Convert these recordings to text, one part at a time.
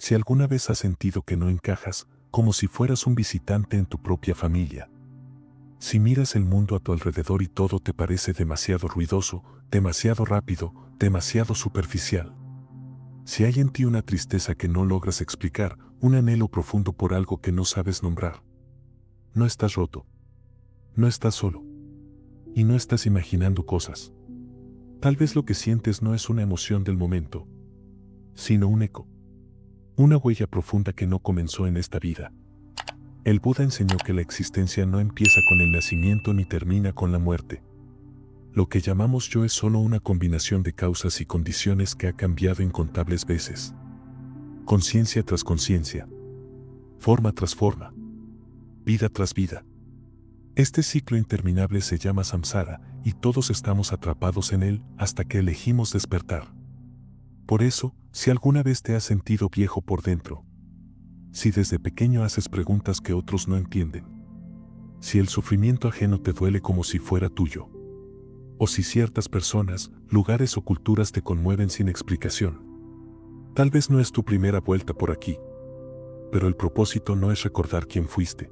Si alguna vez has sentido que no encajas, como si fueras un visitante en tu propia familia. Si miras el mundo a tu alrededor y todo te parece demasiado ruidoso, demasiado rápido, demasiado superficial. Si hay en ti una tristeza que no logras explicar, un anhelo profundo por algo que no sabes nombrar. No estás roto. No estás solo. Y no estás imaginando cosas. Tal vez lo que sientes no es una emoción del momento, sino un eco. Una huella profunda que no comenzó en esta vida. El Buda enseñó que la existencia no empieza con el nacimiento ni termina con la muerte. Lo que llamamos yo es solo una combinación de causas y condiciones que ha cambiado incontables veces. Conciencia tras conciencia. Forma tras forma. Vida tras vida. Este ciclo interminable se llama samsara y todos estamos atrapados en él hasta que elegimos despertar. Por eso, si alguna vez te has sentido viejo por dentro, si desde pequeño haces preguntas que otros no entienden, si el sufrimiento ajeno te duele como si fuera tuyo, o si ciertas personas, lugares o culturas te conmueven sin explicación, tal vez no es tu primera vuelta por aquí, pero el propósito no es recordar quién fuiste,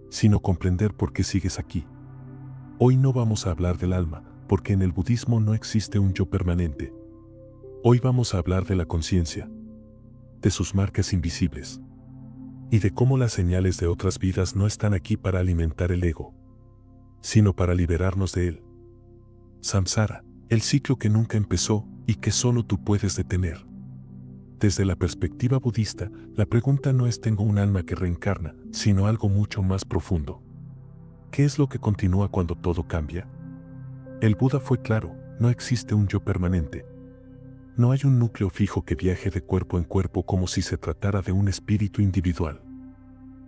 sino comprender por qué sigues aquí. Hoy no vamos a hablar del alma, porque en el budismo no existe un yo permanente. Hoy vamos a hablar de la conciencia, de sus marcas invisibles, y de cómo las señales de otras vidas no están aquí para alimentar el ego, sino para liberarnos de él. Samsara, el ciclo que nunca empezó y que solo tú puedes detener. Desde la perspectiva budista, la pregunta no es ¿tengo un alma que reencarna?, sino algo mucho más profundo. ¿Qué es lo que continúa cuando todo cambia? El Buda fue claro, no existe un yo permanente. No hay un núcleo fijo que viaje de cuerpo en cuerpo como si se tratara de un espíritu individual.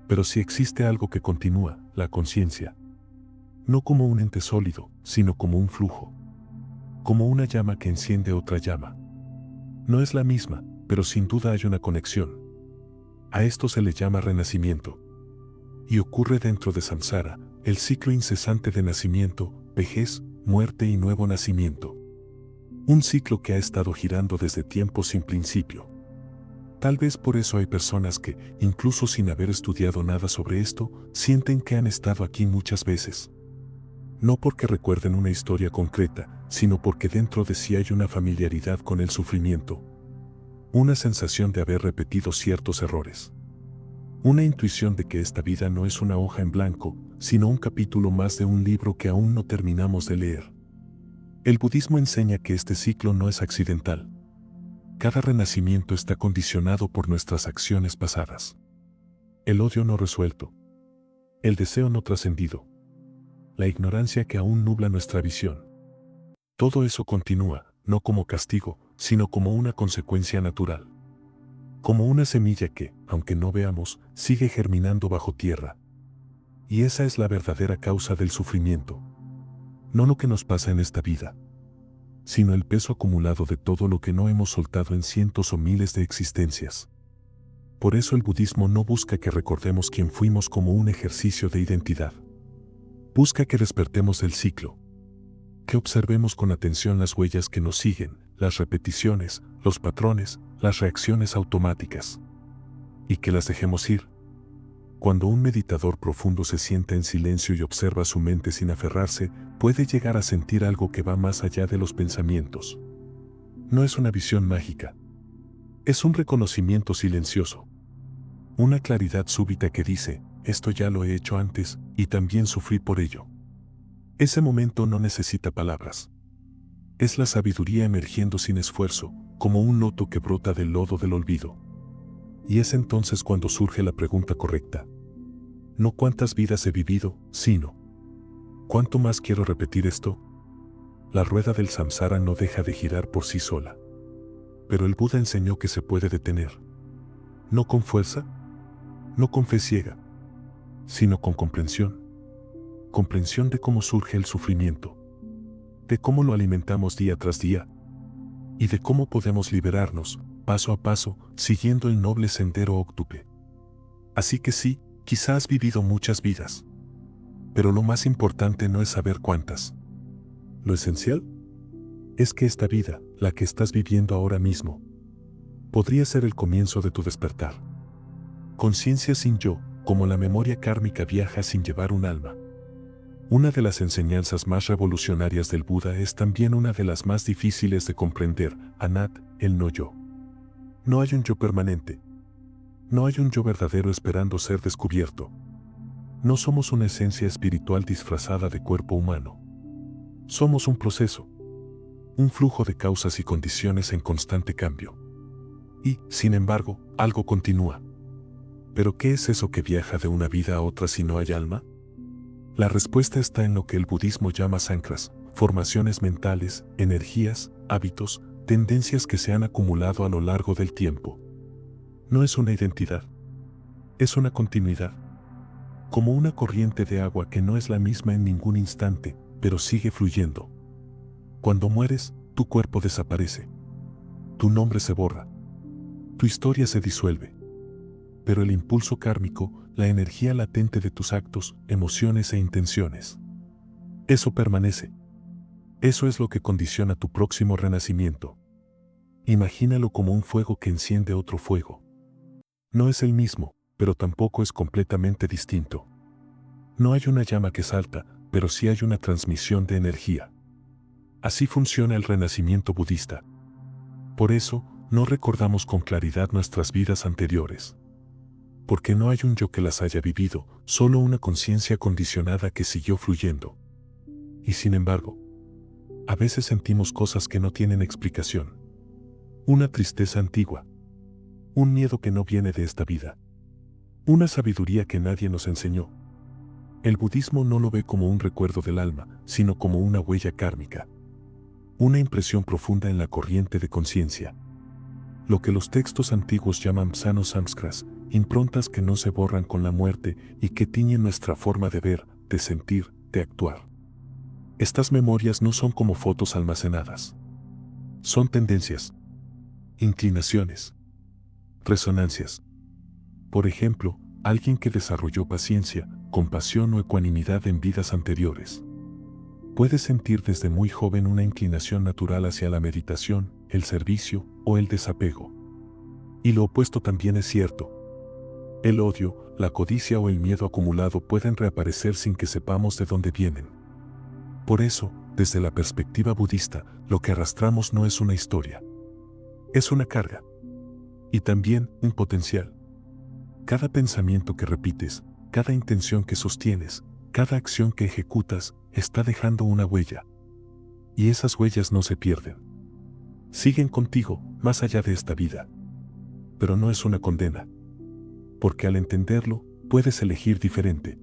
Pero sí existe algo que continúa, la conciencia. No como un ente sólido, sino como un flujo. Como una llama que enciende otra llama. No es la misma, pero sin duda hay una conexión. A esto se le llama renacimiento. Y ocurre dentro de samsara, el ciclo incesante de nacimiento, vejez, muerte y nuevo nacimiento. Un ciclo que ha estado girando desde tiempos sin principio. Tal vez por eso hay personas que, incluso sin haber estudiado nada sobre esto, sienten que han estado aquí muchas veces. No porque recuerden una historia concreta, sino porque dentro de sí hay una familiaridad con el sufrimiento. Una sensación de haber repetido ciertos errores. Una intuición de que esta vida no es una hoja en blanco, sino un capítulo más de un libro que aún no terminamos de leer. El budismo enseña que este ciclo no es accidental. Cada renacimiento está condicionado por nuestras acciones pasadas. El odio no resuelto. El deseo no trascendido. La ignorancia que aún nubla nuestra visión. Todo eso continúa, no como castigo, sino como una consecuencia natural. Como una semilla que, aunque no veamos, sigue germinando bajo tierra. Y esa es la verdadera causa del sufrimiento. No lo que nos pasa en esta vida, sino el peso acumulado de todo lo que no hemos soltado en cientos o miles de existencias. Por eso el budismo no busca que recordemos quién fuimos como un ejercicio de identidad. Busca que despertemos del ciclo. Que observemos con atención las huellas que nos siguen, las repeticiones, los patrones, las reacciones automáticas. Y que las dejemos ir. Cuando un meditador profundo se sienta en silencio y observa su mente sin aferrarse, puede llegar a sentir algo que va más allá de los pensamientos. No es una visión mágica. Es un reconocimiento silencioso. Una claridad súbita que dice, esto ya lo he hecho antes, y también sufrí por ello. Ese momento no necesita palabras. Es la sabiduría emergiendo sin esfuerzo, como un loto que brota del lodo del olvido. Y es entonces cuando surge la pregunta correcta. No cuántas vidas he vivido, sino ¿cuánto más quiero repetir esto? La rueda del samsara no deja de girar por sí sola. Pero el Buda enseñó que se puede detener. No con fuerza, no con fe ciega, sino con comprensión. Comprensión de cómo surge el sufrimiento, de cómo lo alimentamos día tras día, y de cómo podemos liberarnos, paso a paso, siguiendo el noble sendero óctuple. Así que sí, quizás has vivido muchas vidas. Pero lo más importante no es saber cuántas. Lo esencial es que esta vida, la que estás viviendo ahora mismo, podría ser el comienzo de tu despertar. Conciencia sin yo, como la memoria kármica viaja sin llevar un alma. Una de las enseñanzas más revolucionarias del Buda es también una de las más difíciles de comprender, Anat, el no yo. No hay un yo permanente. No hay un yo verdadero esperando ser descubierto. No somos una esencia espiritual disfrazada de cuerpo humano. Somos un proceso, un flujo de causas y condiciones en constante cambio. Y, sin embargo, algo continúa. ¿Pero qué es eso que viaja de una vida a otra si no hay alma? La respuesta está en lo que el budismo llama sankras, formaciones mentales, energías, hábitos, tendencias que se han acumulado a lo largo del tiempo. No es una identidad, es una continuidad. Como una corriente de agua que no es la misma en ningún instante, pero sigue fluyendo. Cuando mueres, tu cuerpo desaparece. Tu nombre se borra. Tu historia se disuelve. Pero el impulso kármico, la energía latente de tus actos, emociones e intenciones, eso permanece. Eso es lo que condiciona tu próximo renacimiento. Imagínalo como un fuego que enciende otro fuego. No es el mismo, pero tampoco es completamente distinto. No hay una llama que salta, pero sí hay una transmisión de energía. Así funciona el renacimiento budista. Por eso, no recordamos con claridad nuestras vidas anteriores. Porque no hay un yo que las haya vivido, solo una conciencia condicionada que siguió fluyendo. Y sin embargo, a veces sentimos cosas que no tienen explicación. Una tristeza antigua. Un miedo que no viene de esta vida. Una sabiduría que nadie nos enseñó. El budismo no lo ve como un recuerdo del alma, sino como una huella kármica. Una impresión profunda en la corriente de conciencia. Lo que los textos antiguos llaman psano samskras, improntas que no se borran con la muerte y que tiñen nuestra forma de ver, de sentir, de actuar. Estas memorias no son como fotos almacenadas. Son tendencias, inclinaciones, resonancias. Por ejemplo, alguien que desarrolló paciencia, compasión o ecuanimidad en vidas anteriores. Puede sentir desde muy joven una inclinación natural hacia la meditación, el servicio o el desapego. Y lo opuesto también es cierto. El odio, la codicia o el miedo acumulado pueden reaparecer sin que sepamos de dónde vienen. Por eso, desde la perspectiva budista, lo que arrastramos no es una historia. Es una carga. Y también un potencial. Cada pensamiento que repites, cada intención que sostienes, cada acción que ejecutas, está dejando una huella. Y esas huellas no se pierden. Siguen contigo, más allá de esta vida. Pero no es una condena. Porque al entenderlo, puedes elegir diferente.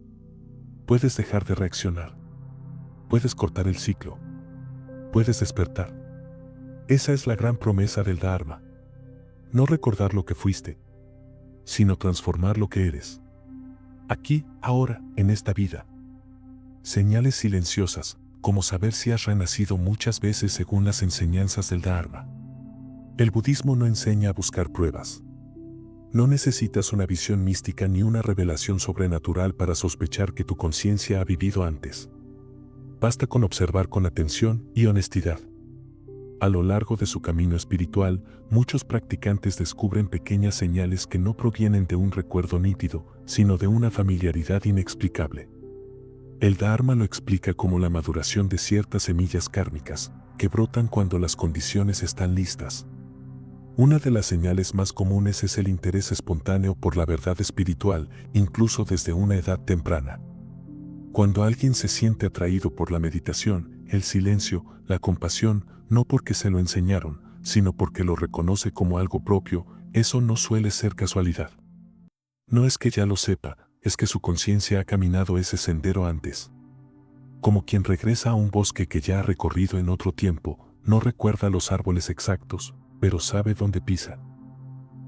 Puedes dejar de reaccionar. Puedes cortar el ciclo. Puedes despertar. Esa es la gran promesa del Dharma. No recordar lo que fuiste, sino transformar lo que eres. Aquí, ahora, en esta vida. Señales silenciosas, como saber si has renacido muchas veces según las enseñanzas del Dharma. El budismo no enseña a buscar pruebas. No necesitas una visión mística ni una revelación sobrenatural para sospechar que tu conciencia ha vivido antes. Basta con observar con atención y honestidad. A lo largo de su camino espiritual, muchos practicantes descubren pequeñas señales que no provienen de un recuerdo nítido, sino de una familiaridad inexplicable. El Dharma lo explica como la maduración de ciertas semillas kármicas, que brotan cuando las condiciones están listas. Una de las señales más comunes es el interés espontáneo por la verdad espiritual, incluso desde una edad temprana. Cuando alguien se siente atraído por la meditación, el silencio, la compasión, no porque se lo enseñaron, sino porque lo reconoce como algo propio, eso no suele ser casualidad. No es que ya lo sepa, es que su conciencia ha caminado ese sendero antes. Como quien regresa a un bosque que ya ha recorrido en otro tiempo, no recuerda los árboles exactos, pero sabe dónde pisa.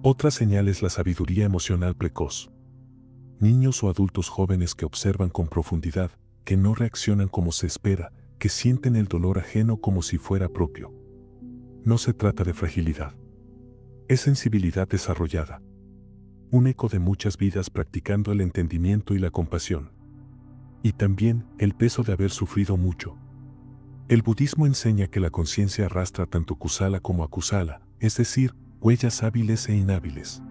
Otra señal es la sabiduría emocional precoz. Niños o adultos jóvenes que observan con profundidad, que no reaccionan como se espera, que sienten el dolor ajeno como si fuera propio. No se trata de fragilidad. Es sensibilidad desarrollada. Un eco de muchas vidas practicando el entendimiento y la compasión. Y también el peso de haber sufrido mucho. El budismo enseña que la conciencia arrastra tanto kusala como akusala, es decir, huellas hábiles e inhábiles.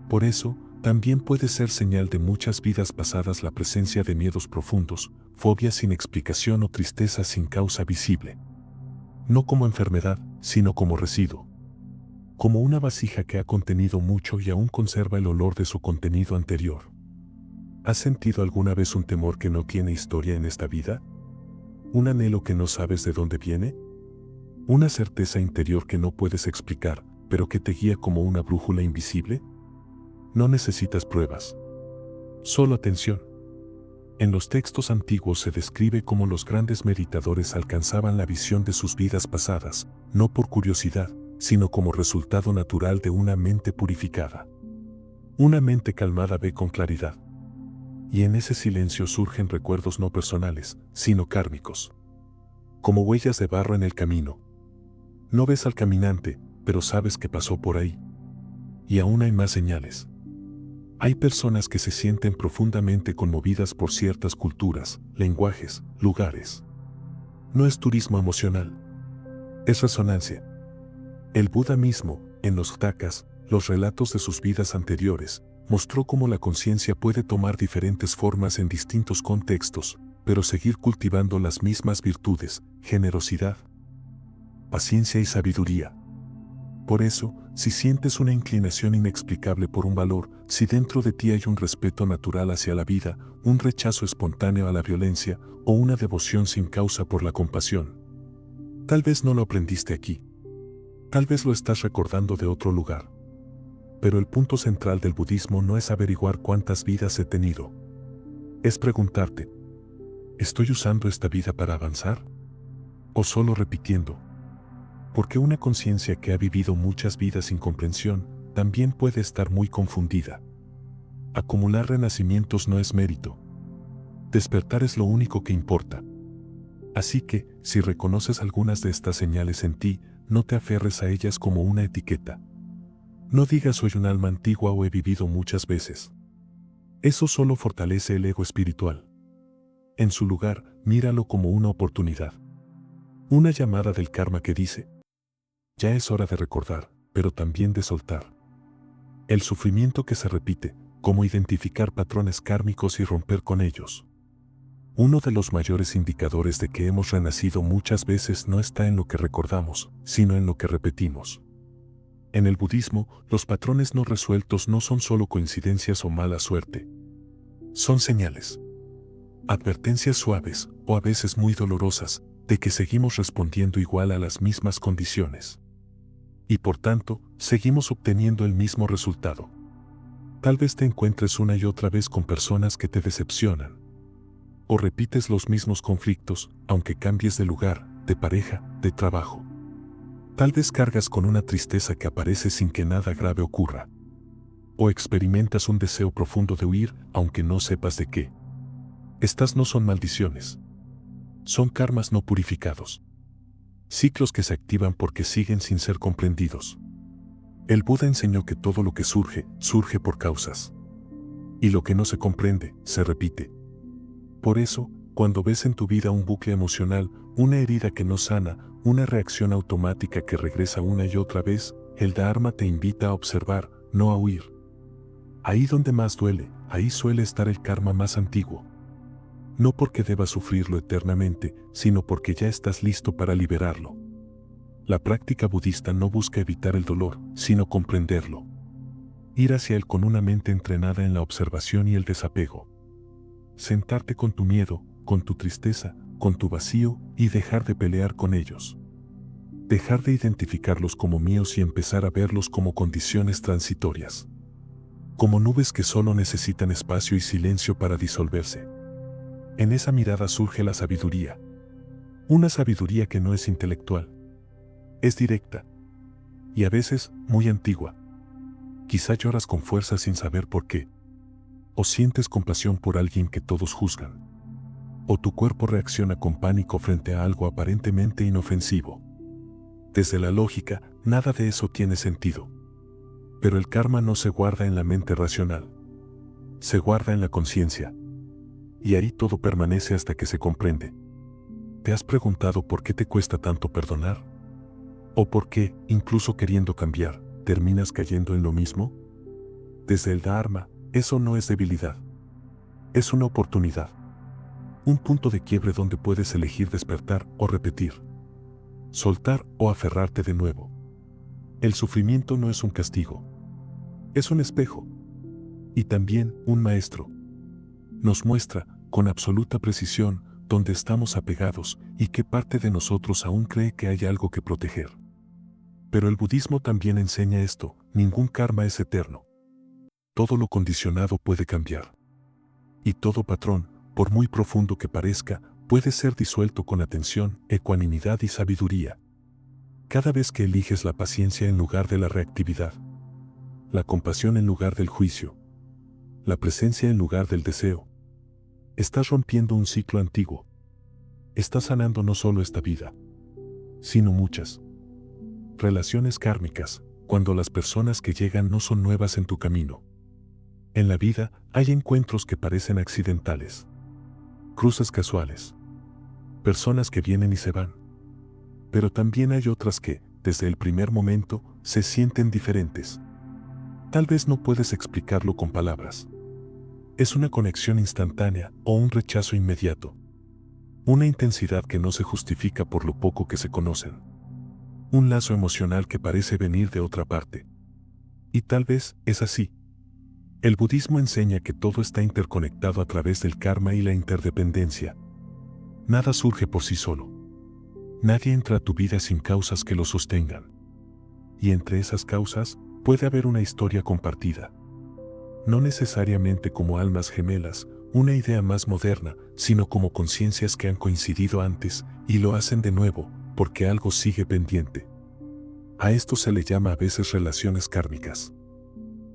Por eso, también puede ser señal de muchas vidas pasadas la presencia de miedos profundos, fobias sin explicación o tristeza sin causa visible. No como enfermedad, sino como residuo. Como una vasija que ha contenido mucho y aún conserva el olor de su contenido anterior. ¿Has sentido alguna vez un temor que no tiene historia en esta vida? ¿Un anhelo que no sabes de dónde viene? ¿Una certeza interior que no puedes explicar, pero que te guía como una brújula invisible? No necesitas pruebas. Solo atención. En los textos antiguos se describe cómo los grandes meditadores alcanzaban la visión de sus vidas pasadas, no por curiosidad, sino como resultado natural de una mente purificada. Una mente calmada ve con claridad. Y en ese silencio surgen recuerdos no personales, sino kármicos. Como huellas de barro en el camino. No ves al caminante, pero sabes que pasó por ahí. Y aún hay más señales. Hay personas que se sienten profundamente conmovidas por ciertas culturas, lenguajes, lugares. No es turismo emocional. Es resonancia. El Buda mismo, en los Jatakas, los relatos de sus vidas anteriores, mostró cómo la conciencia puede tomar diferentes formas en distintos contextos, pero seguir cultivando las mismas virtudes, generosidad, paciencia y sabiduría. Por eso, si sientes una inclinación inexplicable por un valor, si dentro de ti hay un respeto natural hacia la vida, un rechazo espontáneo a la violencia o una devoción sin causa por la compasión, tal vez no lo aprendiste aquí. Tal vez lo estás recordando de otro lugar. Pero el punto central del budismo no es averiguar cuántas vidas he tenido. Es preguntarte, ¿estoy usando esta vida para avanzar? ¿O solo repitiendo? Porque una conciencia que ha vivido muchas vidas sin comprensión, también puede estar muy confundida. Acumular renacimientos no es mérito. Despertar es lo único que importa. Así que, si reconoces algunas de estas señales en ti, no te aferres a ellas como una etiqueta. No digas soy un alma antigua o he vivido muchas veces. Eso solo fortalece el ego espiritual. En su lugar, míralo como una oportunidad. Una llamada del karma que dice, ya es hora de recordar, pero también de soltar. El sufrimiento que se repite, cómo identificar patrones kármicos y romper con ellos. Uno de los mayores indicadores de que hemos renacido muchas veces no está en lo que recordamos, sino en lo que repetimos. En el budismo, los patrones no resueltos no son solo coincidencias o mala suerte. Son señales. Advertencias suaves, o a veces muy dolorosas, de que seguimos respondiendo igual a las mismas condiciones. Y por tanto, seguimos obteniendo el mismo resultado. Tal vez te encuentres una y otra vez con personas que te decepcionan. O repites los mismos conflictos, aunque cambies de lugar, de pareja, de trabajo. Tal vez cargas con una tristeza que aparece sin que nada grave ocurra. O experimentas un deseo profundo de huir, aunque no sepas de qué. Estas no son maldiciones. Son karmas no purificados. Ciclos que se activan porque siguen sin ser comprendidos. El Buda enseñó que todo lo que surge, surge por causas. Y lo que no se comprende, se repite. Por eso, cuando ves en tu vida un bucle emocional, una herida que no sana, una reacción automática que regresa una y otra vez, el Dharma te invita a observar, no a huir. Ahí donde más duele, ahí suele estar el karma más antiguo. No porque debas sufrirlo eternamente, sino porque ya estás listo para liberarlo. La práctica budista no busca evitar el dolor, sino comprenderlo. Ir hacia él con una mente entrenada en la observación y el desapego. Sentarte con tu miedo, con tu tristeza, con tu vacío y dejar de pelear con ellos. Dejar de identificarlos como míos y empezar a verlos como condiciones transitorias. Como nubes que solo necesitan espacio y silencio para disolverse. En esa mirada surge la sabiduría. Una sabiduría que no es intelectual. Es directa. Y a veces, muy antigua. Quizá lloras con fuerza sin saber por qué. O sientes compasión por alguien que todos juzgan. O tu cuerpo reacciona con pánico frente a algo aparentemente inofensivo. Desde la lógica, nada de eso tiene sentido. Pero el karma no se guarda en la mente racional. Se guarda en la conciencia. Y ahí todo permanece hasta que se comprende. ¿Te has preguntado por qué te cuesta tanto perdonar? ¿O por qué, incluso queriendo cambiar, ¿terminas cayendo en lo mismo? Desde el Dharma, eso no es debilidad. Es una oportunidad. Un punto de quiebre donde puedes elegir despertar o repetir. Soltar o aferrarte de nuevo. El sufrimiento no es un castigo. Es un espejo. Y también un maestro. Nos muestra, con absoluta precisión, dónde estamos apegados y qué parte de nosotros aún cree que hay algo que proteger. Pero el budismo también enseña esto: ningún karma es eterno. Todo lo condicionado puede cambiar. Y todo patrón, por muy profundo que parezca, puede ser disuelto con atención, ecuanimidad y sabiduría. Cada vez que eliges la paciencia en lugar de la reactividad, la compasión en lugar del juicio, la presencia en lugar del deseo, estás rompiendo un ciclo antiguo. Estás sanando no solo esta vida, sino muchas. Relaciones kármicas, cuando las personas que llegan no son nuevas en tu camino. En la vida hay encuentros que parecen accidentales. Cruces casuales. Personas que vienen y se van. Pero también hay otras que, desde el primer momento, se sienten diferentes. Tal vez no puedes explicarlo con palabras. Es una conexión instantánea o un rechazo inmediato. Una intensidad que no se justifica por lo poco que se conocen. Un lazo emocional que parece venir de otra parte. Y tal vez es así. El budismo enseña que todo está interconectado a través del karma y la interdependencia. Nada surge por sí solo. Nadie entra a tu vida sin causas que lo sostengan. Y entre esas causas, puede haber una historia compartida. No necesariamente como almas gemelas, una idea más moderna, sino como conciencias que han coincidido antes y lo hacen de nuevo, porque algo sigue pendiente. A esto se le llama a veces relaciones kármicas.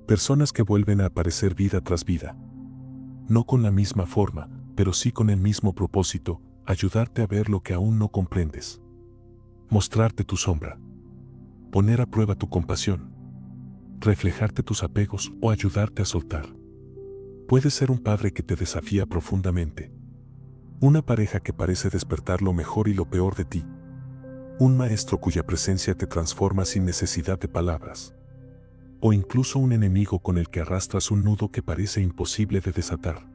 Personas que vuelven a aparecer vida tras vida. No con la misma forma, pero sí con el mismo propósito: ayudarte a ver lo que aún no comprendes. Mostrarte tu sombra. Poner a prueba tu compasión. Reflejarte tus apegos o ayudarte a soltar. Puede ser un padre que te desafía profundamente. Una pareja que parece despertar lo mejor y lo peor de ti. Un maestro cuya presencia te transforma sin necesidad de palabras. O incluso un enemigo con el que arrastras un nudo que parece imposible de desatar.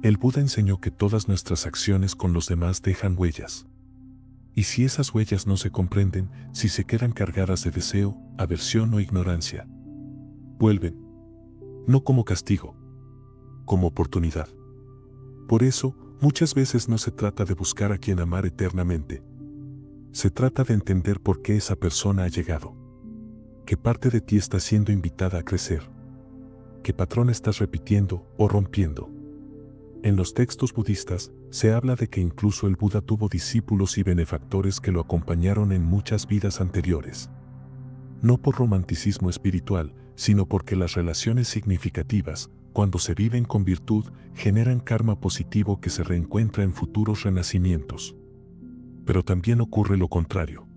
El Buda enseñó que todas nuestras acciones con los demás dejan huellas. Y si esas huellas no se comprenden, si se quedan cargadas de deseo, aversión o ignorancia, vuelven. No como castigo, como oportunidad. Por eso, muchas veces no se trata de buscar a quien amar eternamente. Se trata de entender por qué esa persona ha llegado. ¿Qué parte de ti está siendo invitada a crecer? ¿Qué patrón estás repitiendo o rompiendo? En los textos budistas, se habla de que incluso el Buda tuvo discípulos y benefactores que lo acompañaron en muchas vidas anteriores. No por romanticismo espiritual, sino porque las relaciones significativas, cuando se viven con virtud, generan karma positivo que se reencuentra en futuros renacimientos. Pero también ocurre lo contrario.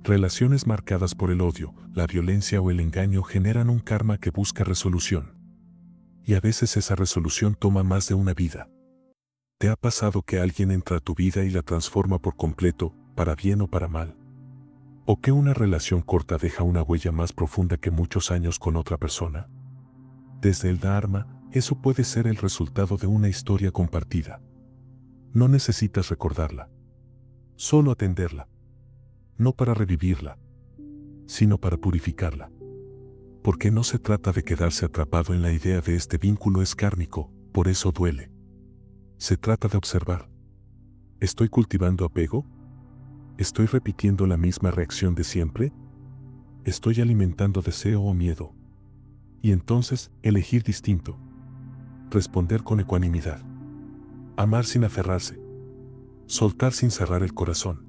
Relaciones marcadas por el odio, la violencia o el engaño generan un karma que busca resolución. Y a veces esa resolución toma más de una vida. ¿Te ha pasado que alguien entra a tu vida y la transforma por completo, para bien o para mal? ¿O que una relación corta deja una huella más profunda que muchos años con otra persona? Desde el Dharma, eso puede ser el resultado de una historia compartida. No necesitas recordarla, solo atenderla. No para revivirla, sino para purificarla. Porque no se trata de quedarse atrapado en la idea de este vínculo es kármico, por eso duele. Se trata de observar. ¿Estoy cultivando apego? ¿Estoy repitiendo la misma reacción de siempre? ¿Estoy alimentando deseo o miedo? Y entonces, elegir distinto. Responder con ecuanimidad. Amar sin aferrarse. Soltar sin cerrar el corazón.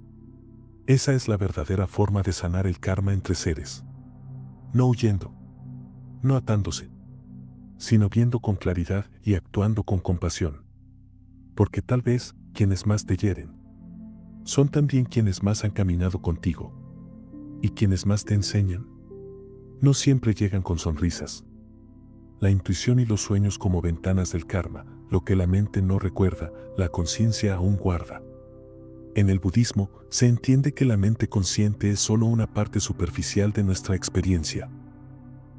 Esa es la verdadera forma de sanar el karma entre seres. No huyendo, no atándose, sino viendo con claridad y actuando con compasión. Porque tal vez quienes más te hieren son también quienes más han caminado contigo. Y quienes más te enseñan no siempre llegan con sonrisas. La intuición y los sueños como ventanas del karma, lo que la mente no recuerda, la conciencia aún guarda. En el budismo, se entiende que la mente consciente es solo una parte superficial de nuestra experiencia.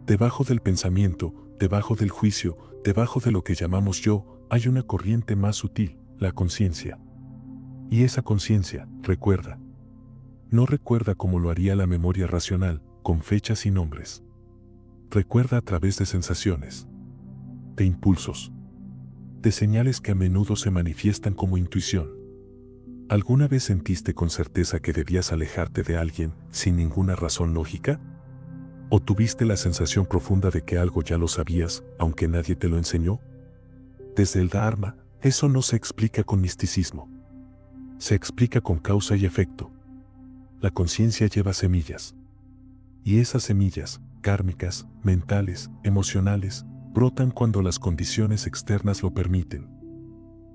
Debajo del pensamiento, debajo del juicio, debajo de lo que llamamos yo, hay una corriente más sutil, la conciencia. Y esa conciencia, recuerda. No recuerda como lo haría la memoria racional, con fechas y nombres. Recuerda a través de sensaciones, de impulsos, de señales que a menudo se manifiestan como intuición. ¿Alguna vez sentiste con certeza que debías alejarte de alguien sin ninguna razón lógica? ¿O tuviste la sensación profunda de que algo ya lo sabías, aunque nadie te lo enseñó? Desde el Dharma, eso no se explica con misticismo. Se explica con causa y efecto. La conciencia lleva semillas. Y esas semillas, kármicas, mentales, emocionales, brotan cuando las condiciones externas lo permiten.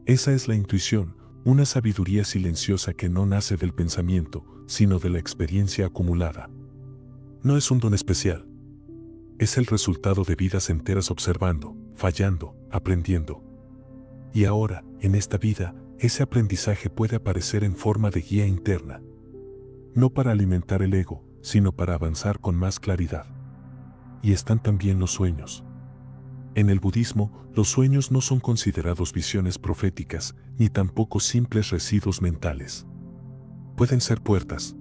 Esa es la intuición, una sabiduría silenciosa que no nace del pensamiento, sino de la experiencia acumulada. No es un don especial. Es el resultado de vidas enteras observando, fallando, aprendiendo. Y ahora, en esta vida, ese aprendizaje puede aparecer en forma de guía interna. No para alimentar el ego, sino para avanzar con más claridad. Y están también los sueños. En el budismo, los sueños no son considerados visiones proféticas, ni tampoco simples residuos mentales. Pueden ser puertas,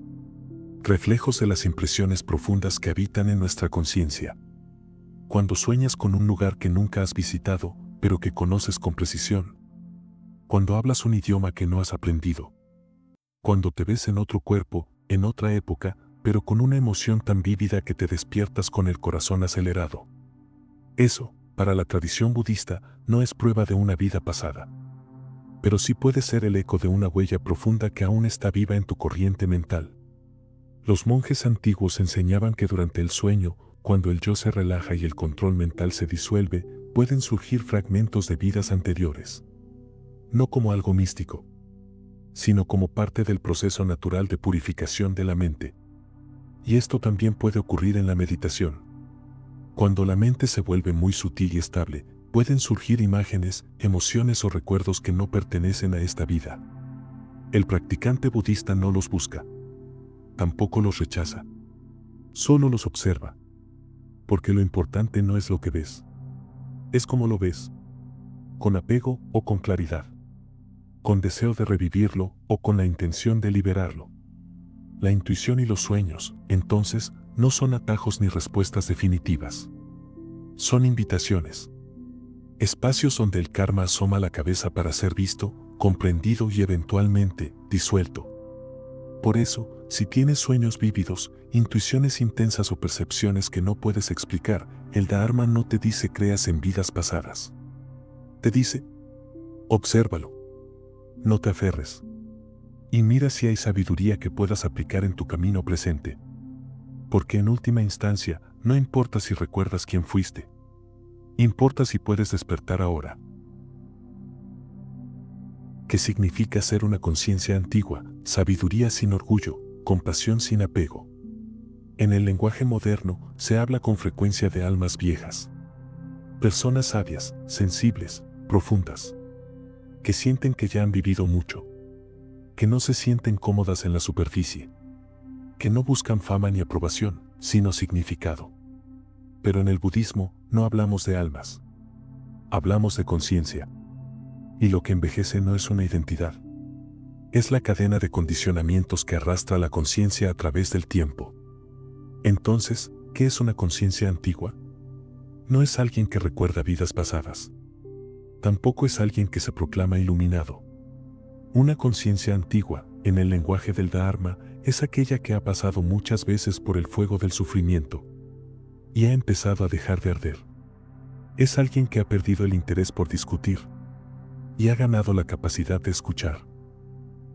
reflejos de las impresiones profundas que habitan en nuestra conciencia. Cuando sueñas con un lugar que nunca has visitado, pero que conoces con precisión. Cuando hablas un idioma que no has aprendido. Cuando te ves en otro cuerpo, en otra época, pero con una emoción tan vívida que te despiertas con el corazón acelerado. Eso, para la tradición budista, no es prueba de una vida pasada. Pero sí puede ser el eco de una huella profunda que aún está viva en tu corriente mental. Los monjes antiguos enseñaban que durante el sueño, cuando el yo se relaja y el control mental se disuelve, pueden surgir fragmentos de vidas anteriores. No como algo místico, sino como parte del proceso natural de purificación de la mente. Y esto también puede ocurrir en la meditación. Cuando la mente se vuelve muy sutil y estable, pueden surgir imágenes, emociones o recuerdos que no pertenecen a esta vida. El practicante budista no los busca. Tampoco los rechaza. Solo los observa. Porque lo importante no es lo que ves. Es cómo lo ves. Con apego o con claridad. Con deseo de revivirlo o con la intención de liberarlo. La intuición y los sueños, entonces, no son atajos ni respuestas definitivas. Son invitaciones. Espacios donde el karma asoma la cabeza para ser visto, comprendido y eventualmente disuelto. Por eso, si tienes sueños vívidos, intuiciones intensas o percepciones que no puedes explicar, el Dharma no te dice creas en vidas pasadas. Te dice, obsérvalo. No te aferres. Y mira si hay sabiduría que puedas aplicar en tu camino presente. Porque en última instancia, no importa si recuerdas quién fuiste. Importa si puedes despertar ahora. ¿Qué significa ser una conciencia antigua, sabiduría sin orgullo, compasión sin apego? En el lenguaje moderno, se habla con frecuencia de almas viejas. Personas sabias, sensibles, profundas. Que sienten que ya han vivido mucho. Que no se sienten cómodas en la superficie. Que no buscan fama ni aprobación, sino significado. Pero en el budismo no hablamos de almas. Hablamos de conciencia. Y lo que envejece no es una identidad. Es la cadena de condicionamientos que arrastra la conciencia a través del tiempo. Entonces, ¿qué es una conciencia antigua? No es alguien que recuerda vidas pasadas. Tampoco es alguien que se proclama iluminado. Una conciencia antigua, en el lenguaje del Dharma, es aquella que ha pasado muchas veces por el fuego del sufrimiento y ha empezado a dejar de arder. Es alguien que ha perdido el interés por discutir y ha ganado la capacidad de escuchar.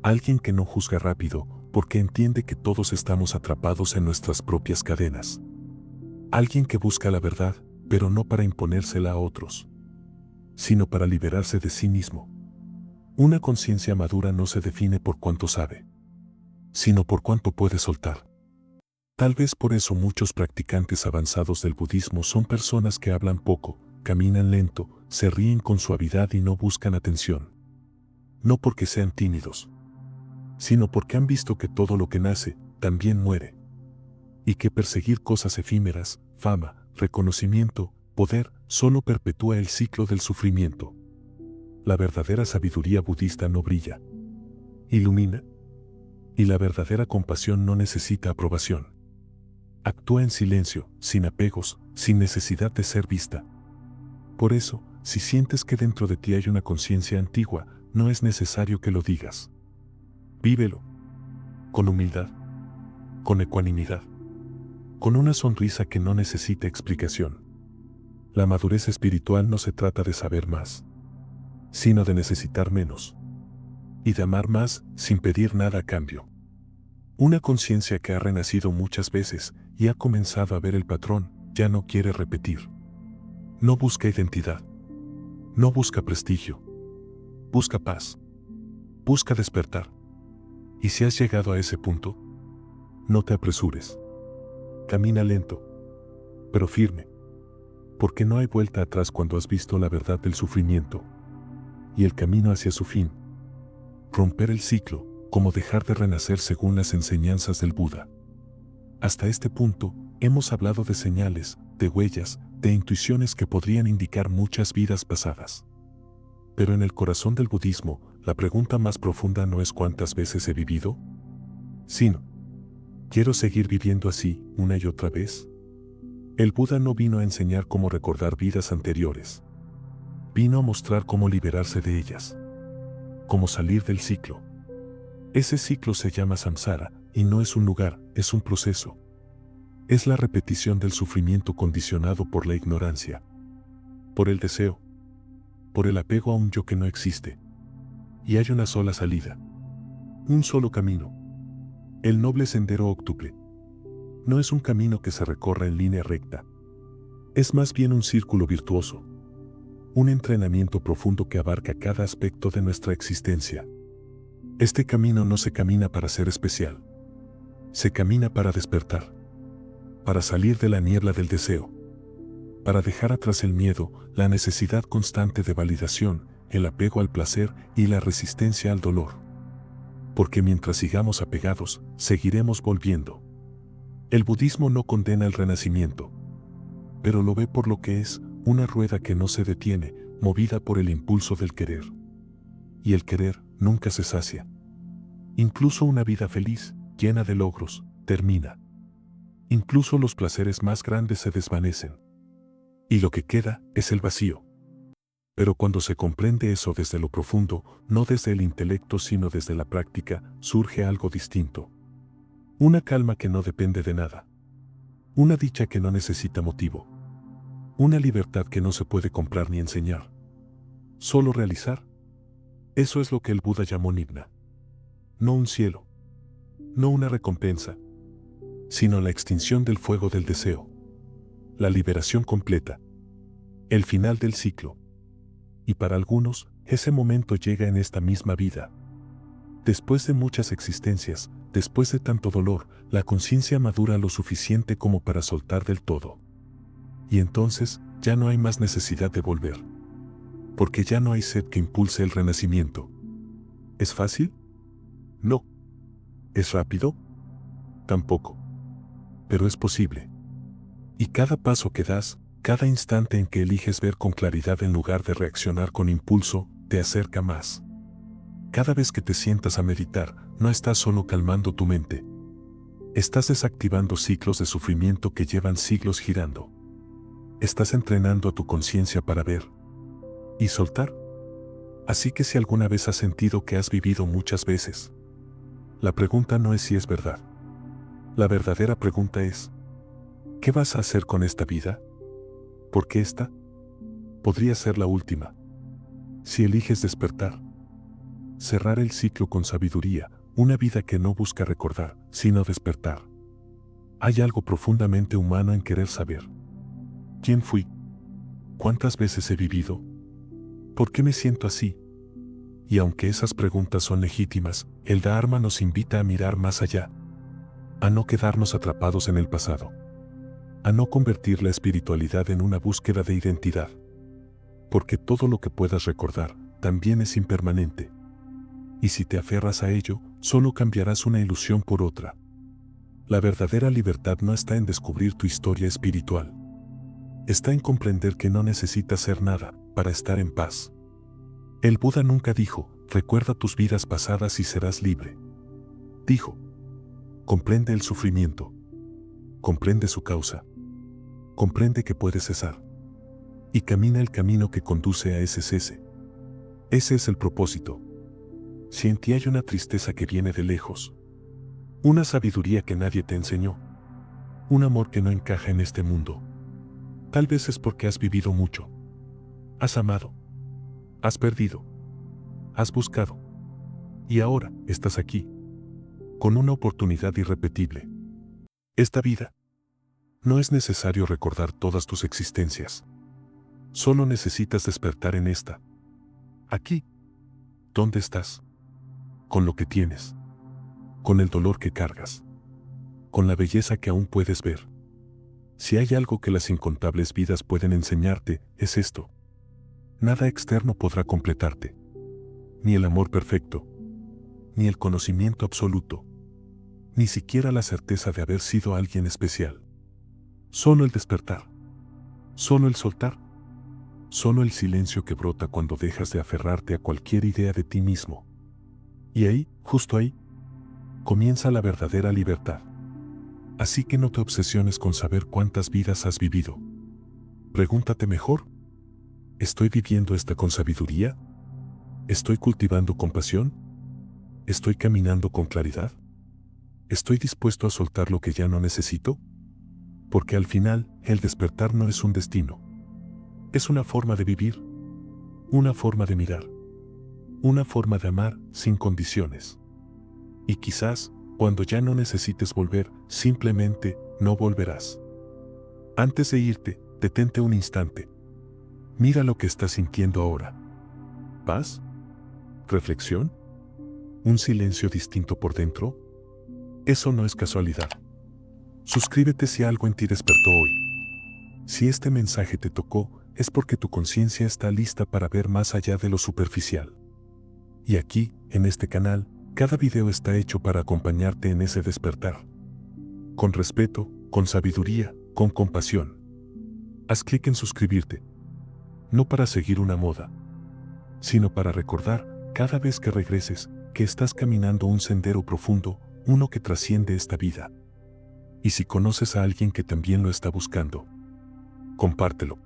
Alguien que no juzga rápido porque entiende que todos estamos atrapados en nuestras propias cadenas. Alguien que busca la verdad, pero no para imponérsela a otros, sino para liberarse de sí mismo. Una conciencia madura no se define por cuánto sabe, sino por cuánto puede soltar. Tal vez por eso muchos practicantes avanzados del budismo son personas que hablan poco, caminan lento, se ríen con suavidad y no buscan atención. No porque sean tímidos, sino porque han visto que todo lo que nace también muere, y que perseguir cosas efímeras, fama, reconocimiento, poder, solo perpetúa el ciclo del sufrimiento. La verdadera sabiduría budista no brilla, ilumina, y la verdadera compasión no necesita aprobación. Actúa en silencio, sin apegos, sin necesidad de ser vista. Por eso, si sientes que dentro de ti hay una conciencia antigua, no es necesario que lo digas. Vívelo, con humildad, con ecuanimidad, con una sonrisa que no necesita explicación. La madurez espiritual no se trata de saber más, sino de necesitar menos, y de amar más sin pedir nada a cambio. Una conciencia que ha renacido muchas veces y ha comenzado a ver el patrón, ya no quiere repetir. No busca identidad, no busca prestigio, busca paz, busca despertar. Y si has llegado a ese punto, no te apresures. Camina lento, pero firme, porque no hay vuelta atrás cuando has visto la verdad del sufrimiento y el camino hacia su fin. Romper el ciclo, como dejar de renacer según las enseñanzas del Buda. Hasta este punto, hemos hablado de señales, de huellas, de intuiciones que podrían indicar muchas vidas pasadas. Pero en el corazón del budismo, la pregunta más profunda no es cuántas veces he vivido, sino, ¿quiero seguir viviendo así una y otra vez? El Buda no vino a enseñar cómo recordar vidas anteriores. Vino a mostrar cómo liberarse de ellas, cómo salir del ciclo. Ese ciclo se llama samsara, y no es un lugar, es un proceso. Es la repetición del sufrimiento condicionado por la ignorancia, por el deseo, por el apego a un yo que no existe. Y hay una sola salida, un solo camino. El noble sendero octuple. No es un camino que se recorra en línea recta. Es más bien un círculo virtuoso, un entrenamiento profundo que abarca cada aspecto de nuestra existencia. Este camino no se camina para ser especial. Se camina para despertar, para salir de la niebla del deseo, para dejar atrás el miedo, la necesidad constante de validación, el apego al placer y la resistencia al dolor. Porque mientras sigamos apegados, seguiremos volviendo. El budismo no condena el renacimiento, pero lo ve por lo que es, una rueda que no se detiene, movida por el impulso del querer. Y el querer nunca se sacia. Incluso una vida feliz, llena de logros, termina. Incluso los placeres más grandes se desvanecen. Y lo que queda es el vacío. Pero cuando se comprende eso desde lo profundo, no desde el intelecto sino desde la práctica, surge algo distinto. Una calma que no depende de nada. Una dicha que no necesita motivo. Una libertad que no se puede comprar ni enseñar. Solo realizar. Eso es lo que el Buda llamó Nibbana. No un cielo. No una recompensa. Sino la extinción del fuego del deseo. La liberación completa. El final del ciclo. Y para algunos, ese momento llega en esta misma vida. Después de muchas existencias, después de tanto dolor, la conciencia madura lo suficiente como para soltar del todo. Y entonces, ya no hay más necesidad de volver. Porque ya no hay sed que impulse el renacimiento. ¿Es fácil? No. ¿Es rápido? Tampoco. Pero es posible. Y cada paso que das, cada instante en que eliges ver con claridad en lugar de reaccionar con impulso, te acerca más. Cada vez que te sientas a meditar, no estás solo calmando tu mente. Estás desactivando ciclos de sufrimiento que llevan siglos girando. Estás entrenando a tu conciencia para ver y soltar. Así que si alguna vez has sentido que has vivido muchas veces, la pregunta no es si es verdad. La verdadera pregunta es, ¿qué vas a hacer con esta vida? Porque esta podría ser la última. Si eliges despertar, cerrar el ciclo con sabiduría, una vida que no busca recordar, sino despertar. Hay algo profundamente humano en querer saber. ¿Quién fui? ¿Cuántas veces he vivido? ¿Por qué me siento así? Y aunque esas preguntas son legítimas, el Dharma nos invita a mirar más allá, a no quedarnos atrapados en el pasado, a no convertir la espiritualidad en una búsqueda de identidad. Porque todo lo que puedas recordar también es impermanente. Y si te aferras a ello, solo cambiarás una ilusión por otra. La verdadera libertad no está en descubrir tu historia espiritual. Está en comprender que no necesitas ser nada para estar en paz. El Buda nunca dijo, recuerda tus vidas pasadas y serás libre. Dijo, comprende el sufrimiento. Comprende su causa. Comprende que puede cesar. Y camina el camino que conduce a ese cese. Ese es el propósito. Si en ti hay una tristeza que viene de lejos, una sabiduría que nadie te enseñó, un amor que no encaja en este mundo, tal vez es porque has vivido mucho. Has amado. Has perdido. Has buscado. Y ahora estás aquí, con una oportunidad irrepetible. Esta vida. No es necesario recordar todas tus existencias. Solo necesitas despertar en esta. Aquí. ¿Dónde estás? Con lo que tienes. Con el dolor que cargas. Con la belleza que aún puedes ver. Si hay algo que las incontables vidas pueden enseñarte, es esto. Nada externo podrá completarte. Ni el amor perfecto. Ni el conocimiento absoluto. Ni siquiera la certeza de haber sido alguien especial. Solo el despertar. Solo el soltar. Solo el silencio que brota cuando dejas de aferrarte a cualquier idea de ti mismo. Y ahí, justo ahí, comienza la verdadera libertad. Así que no te obsesiones con saber cuántas vidas has vivido. Pregúntate mejor, ¿estoy viviendo esta con sabiduría? ¿Estoy cultivando compasión? ¿Estoy caminando con claridad? ¿Estoy dispuesto a soltar lo que ya no necesito? Porque al final, el despertar no es un destino. Es una forma de vivir, una forma de mirar, una forma de amar sin condiciones. Y quizás, cuando ya no necesites volver, simplemente no volverás. Antes de irte, detente un instante. Mira lo que estás sintiendo ahora. ¿Paz? ¿Reflexión? ¿Un silencio distinto por dentro? Eso no es casualidad. Suscríbete si algo en ti despertó hoy. Si este mensaje te tocó, es porque tu conciencia está lista para ver más allá de lo superficial. Y aquí, en este canal, cada video está hecho para acompañarte en ese despertar. Con respeto, con sabiduría, con compasión. Haz clic en suscribirte. No para seguir una moda, sino para recordar, cada vez que regreses, que estás caminando un sendero profundo, uno que trasciende esta vida. Y si conoces a alguien que también lo está buscando, compártelo.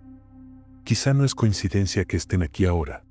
Quizá no es coincidencia que estén aquí ahora.